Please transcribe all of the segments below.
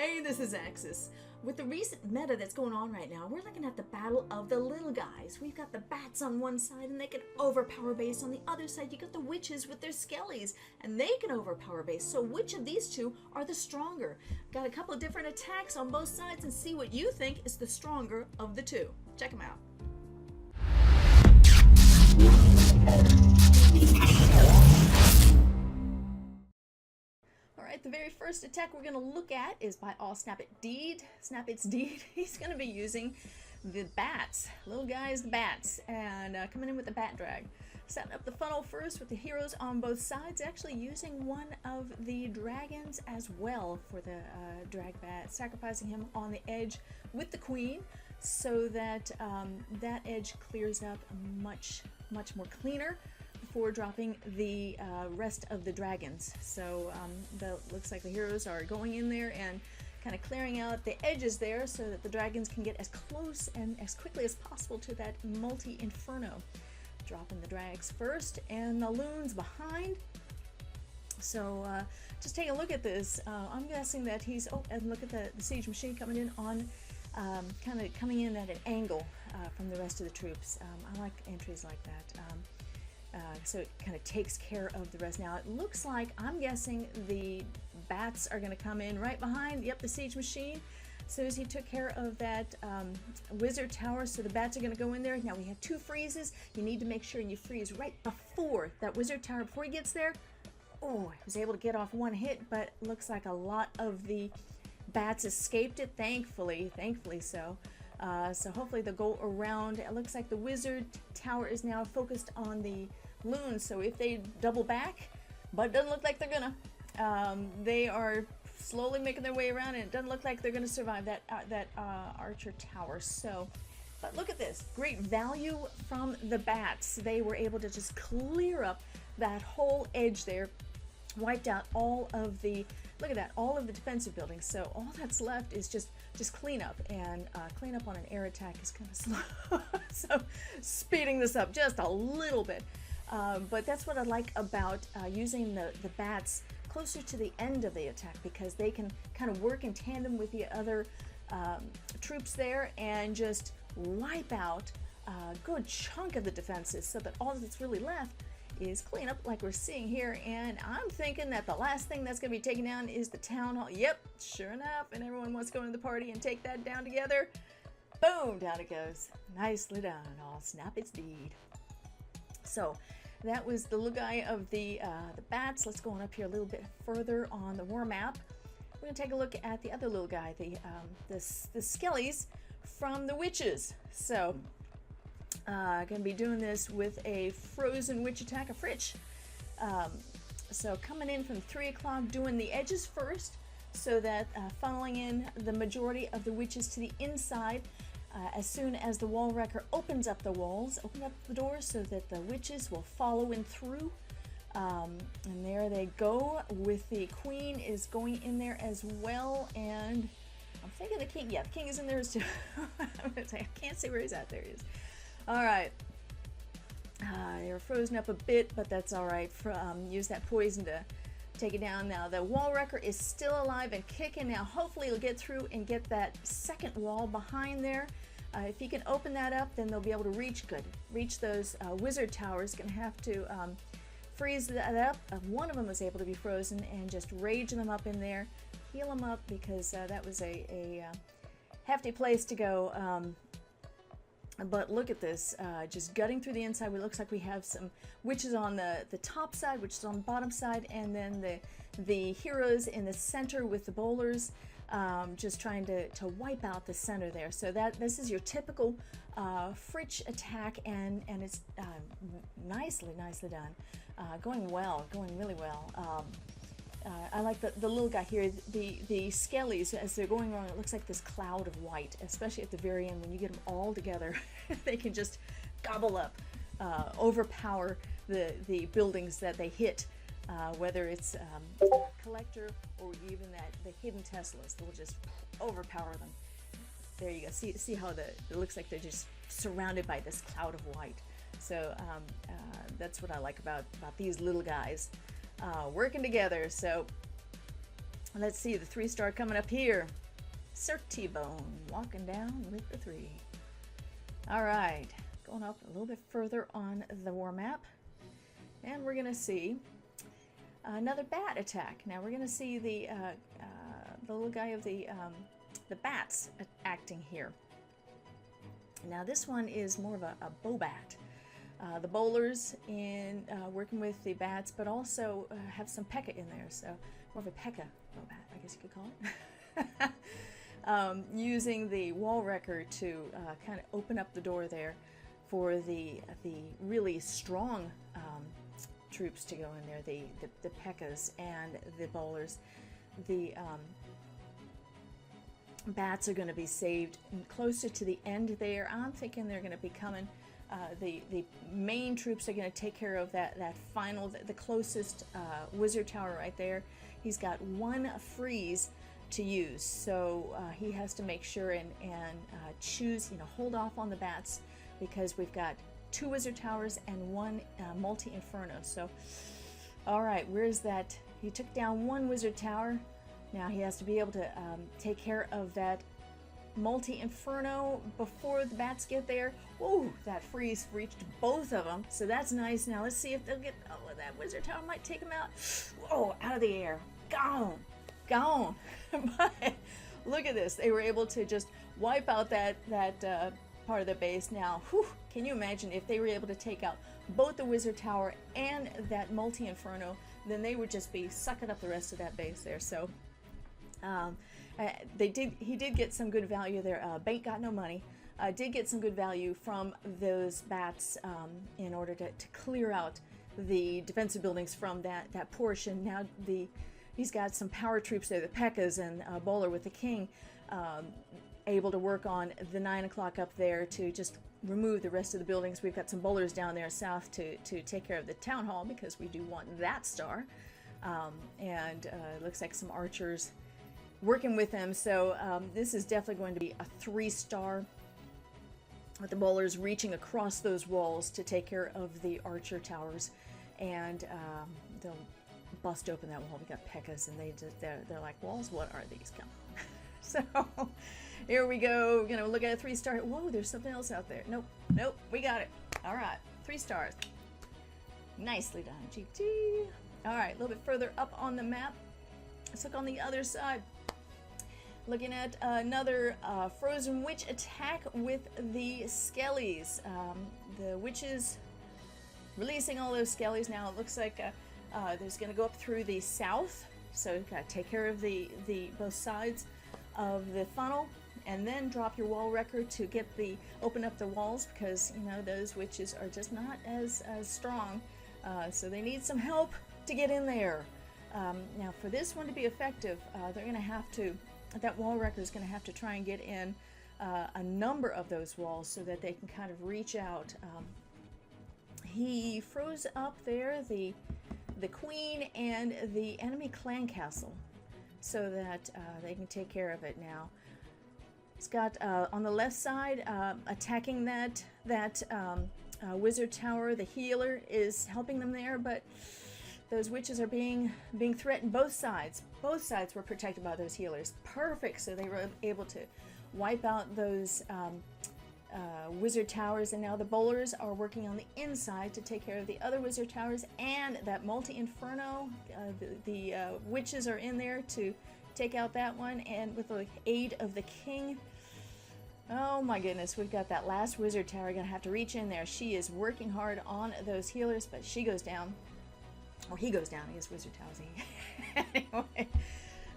Hey, this is Axis. With the recent meta that's going on right now, we're looking at the battle of the little guys. We've got the bats on one side and they can overpower base. On the other side, you got the witches with their skellies and they can overpower base. So which of these two are the stronger? Got a couple of different attacks on both sides and see what you think is the stronger of the two. Check them out. Alright, the very first attack we're going to look at is by Snap-Its Deed. He's going to be using the bats, little guys, the bats, and coming in with the bat drag. Setting up the funnel first with the heroes on both sides, actually using one of the dragons as well for the drag bat, sacrificing him on the edge with the queen so that that edge clears up much more cleaner before dropping the rest of the dragons. So looks like the heroes are going in there and kind of clearing out the edges there so that the dragons can get as close and as quickly as possible to that multi-inferno. Dropping the drags first and the loons behind. So just take a look at this. I'm guessing that he's, and look at the siege machine coming in on, kind of coming in at an angle from the rest of the troops. I like entries like that. So it kind of takes care of the rest. Now it looks like, I'm guessing the bats are going to come in right behind, the siege machine. As soon as he took care of that wizard tower, so the bats are going to go in there. Now we have two freezes. You need to make sure you freeze right before that wizard tower, before he gets there. Oh, I was able to get off one hit, but looks like a lot of the bats escaped it, thankfully so. So hopefully they'll go around. It looks like the wizard tower is now focused on the loons, so if they double back, but it doesn't look like they're gonna, they are slowly making their way around and it doesn't look like they're gonna survive that archer tower. So, but look at this, great value from the bats. They were able to just clear up that whole edge there, wiped out all of the, look at that, all of the defensive buildings. So all that's left is just clean up, and clean up on an air attack is kind of slow. So speeding this up just a little bit. But that's what I like about using the bats closer to the end of the attack, because they can kind of work in tandem with the other troops there and just wipe out a good chunk of the defenses, so that all that's really left is clean up like we're seeing here. And I'm thinking that the last thing that's going to be taken down is the town hall. Yep, sure enough, and everyone wants to go into the party and take that down together. Boom, down it goes. Nicely done. I'll snap its deed. So that was the little guy of the bats. Let's go on up here a little bit further on the war map. We're going to take a look at the other little guy, the skellies from the witches. So going to be doing this with a frozen witch attack, a fritch. So coming in from 3 o'clock, doing the edges first, so that funneling in the majority of the witches to the inside. As soon as the wall wrecker opens up the walls, open up the doors, so that the witches will follow in through. And there they go, with the queen is going in there as well. And I'm thinking the king, yeah, the king is in there too. I'm going to say, I can't see where he's at. There he is. All right. They were frozen up a bit, but that's all right. Use that poison to take it down. Now the wall wrecker is still alive and kicking. Now hopefully he'll get through and get that second wall behind there. If he can open that up, then they'll be able to reach those wizard towers. Gonna have to freeze that up. One of them was able to be frozen, and just rage them up in there, heal them up, because that was a hefty place to go. But look at this, just gutting through the inside. It looks like we have some witches on the top side, witches on the bottom side, and then the heroes in the center with the bowlers, just trying to wipe out the center there. So this is your typical fritch attack, and it's nicely done. Going really well. I like the little guy here, the skellies, as they're going around, it looks like this cloud of white, especially at the very end when you get them all together. They can just gobble up, overpower the buildings that they hit, whether it's collector or even the hidden Teslas. They'll just overpower them. There you go. See how it looks like they're just surrounded by this cloud of white. So that's what I like about these little guys. Working together. So Let's see, the 3-star coming up here. Sir T-Bone walking down with the 3. All right, going up a little bit further on the war map. And we're going to see another bat attack. Now we're going to see the little guy of the bats acting here. Now this one is more of a bow bat. The bowlers in working with the bats, but also have some P.E.K.K.A. in there, so more of a P.E.K.K.A. bow bat, I guess you could call it. Using the wall wrecker to kind of open up the door there for the really strong troops to go in there, the P.E.K.K.A.s and the bowlers. The bats are going to be saved closer to the end there. I'm thinking they're going to be coming. The main troops are going to take care of that final, the closest wizard tower right there. He's got 1 freeze to use, so he has to make sure and choose, hold off on the bats, because we've got 2 wizard towers and 1 multi-inferno. So, all right, where's that? He took down 1 wizard tower. Now he has to be able to take care of that multi-inferno before the bats get there. Whoa, that freeze reached both of them, so that's nice. Now let's see if they'll get, that wizard tower might take them out. Whoa, out of the air. Gone. But look at this. They were able to just wipe out that part of the base. Now, whew, can you imagine if they were able to take out both the wizard tower and that multi-inferno, then they would just be sucking up the rest of that base there. So he did get some good value there. Bank got no money. Did get some good value from those bats in order to clear out the defensive buildings from that portion. Now he's got some power troops there, the P.E.K.K.A.s and Bowler with the King, able to work on the 9 o'clock up there to just remove the rest of the buildings. We've got some bowlers down there south to take care of the town hall, because we do want that star. And looks like some archers working with them. So this is definitely going to be a 3-star, with the bowlers reaching across those walls to take care of the archer towers, and they'll bust open that wall. We got P.E.K.K.A.s, and they're like, walls, what are these? Come on. So here we go. We're gonna look at a 3-star. Whoa, there's something else out there. Nope, we got it. All right, 3 stars. Nicely done, GT. All right, a little bit further up on the map. Let's look on the other side. Looking at another frozen witch attack with the Skeles. The witches releasing all those Skeles. Now it looks like there's going to go up through the south, so you've got to take care of the both sides of the funnel, and then drop your wall wrecker to get open up the walls, because those witches are just not as strong, so they need some help to get in there. Now for this one to be effective, they're going to have to, that wall wrecker is going to have to try and get in a number of those walls so that they can kind of reach out. He froze up there the queen and the enemy clan castle, so that they can take care of it. Now it's got on the left side attacking that wizard tower. The healer is helping them there, but those witches are being threatened. Both sides were protected by those healers. Perfect. So they were able to wipe out those wizard towers, and now the bowlers are working on the inside to take care of the other wizard towers and that multi-inferno. The witches are in there to take out that one, and with the aid of the king. Oh my goodness, we've got that last wizard tower gonna have to reach in there. She is working hard on those healers, but she goes down. Or he goes down, he has wizard towers. Anyway,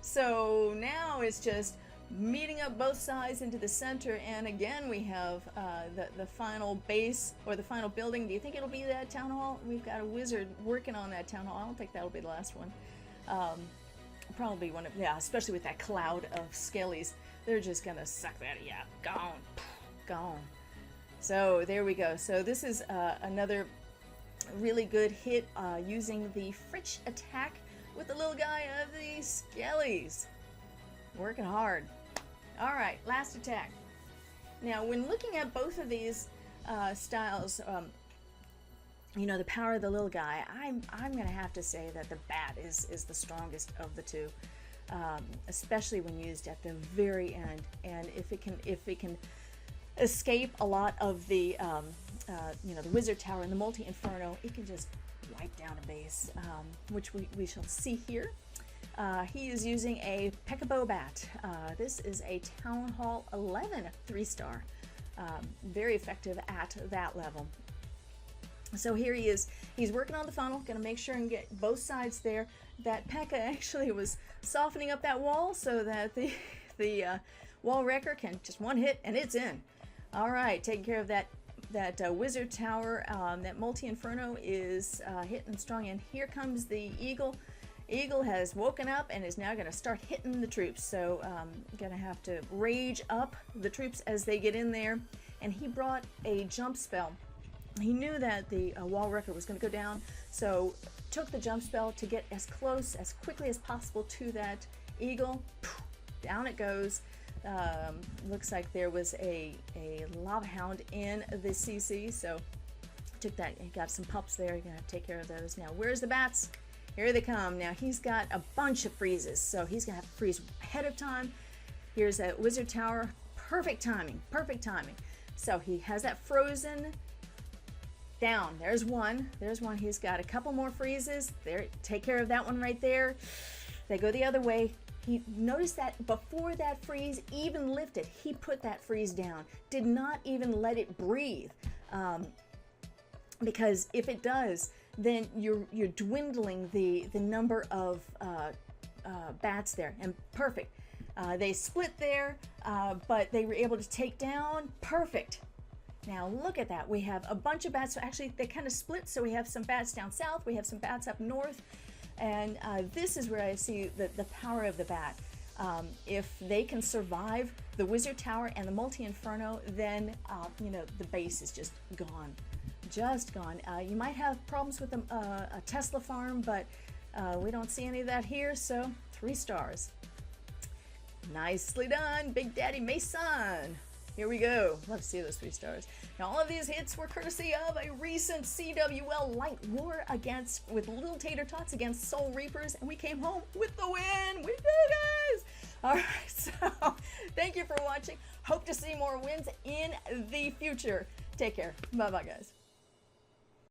so now it's just meeting up both sides into the center, and again we have the final base, or the final building. Do you think it'll be that town hall? We've got a wizard working on that town hall. I don't think that'll be the last one. Probably one of, yeah, especially with that cloud of Skeles. They're just gonna suck that, yeah, gone. So there we go. So this is another really good hit using the Fritch attack with the little guy of the Skeles. Working hard. All right, last attack. Now, when looking at both of these styles, the power of the little guy, I'm gonna have to say that the bat is the strongest of the two. especially when used at the very end. And if it can escape a lot of the the Wizard Tower and the Multi-Inferno, it can just wipe down a base, which we shall see here. He is using a Peekaboo Bat. This is a Town Hall 11 3-star. Very effective at that level. So here he is. He's working on the funnel, going to make sure and get both sides there. That P.E.K.K.A. actually was softening up that wall so that the wall wrecker can just one hit and it's in. All right, taking care of that Wizard Tower. That Multi-Inferno is hitting strong, and here comes the Eagle. Eagle has woken up and is now going to start hitting the troops. So going to have to rage up the troops as they get in there. And he brought a jump spell. He knew that the wall wrecker was going to go down, so took the jump spell to get as close, as quickly as possible to that Eagle. Down it goes. Looks like there was a lava hound in the CC, so took that. He got some pups there. You're going to have to take care of those. Now, where's the bats? Here they come. Now, he's got a bunch of freezes, so he's going to have to freeze ahead of time. Here's that Wizard Tower. Perfect timing. Perfect timing. So he has that frozen down. There's one. There's one. He's got a couple more freezes. There. Take care of that one right there. They go the other way. He noticed that before that freeze even lifted, he put that freeze down. Did not even let it breathe. Because if it does, then you're dwindling the number of bats there. And perfect. They split there, but they were able to take down. Perfect. Now look at that. We have a bunch of bats. So actually, they kind of split. So we have some bats down south. We have some bats up north. And this is where I see the power of the bat. If they can survive the Wizard Tower and the Multi-Inferno, then the base is just gone. Just gone. You might have problems with a Tesla farm, but we don't see any of that here, so 3 stars. Nicely done, Big Daddy Mason. Here we go. Love to see those 3 stars. Now, all of these hits were courtesy of a recent CWL Lite war with little Tater Tots against Soul Reapers, and we came home with the win. We did, guys. All right, so thank you for watching. Hope to see more wins in the future. Take care. Bye-bye, guys.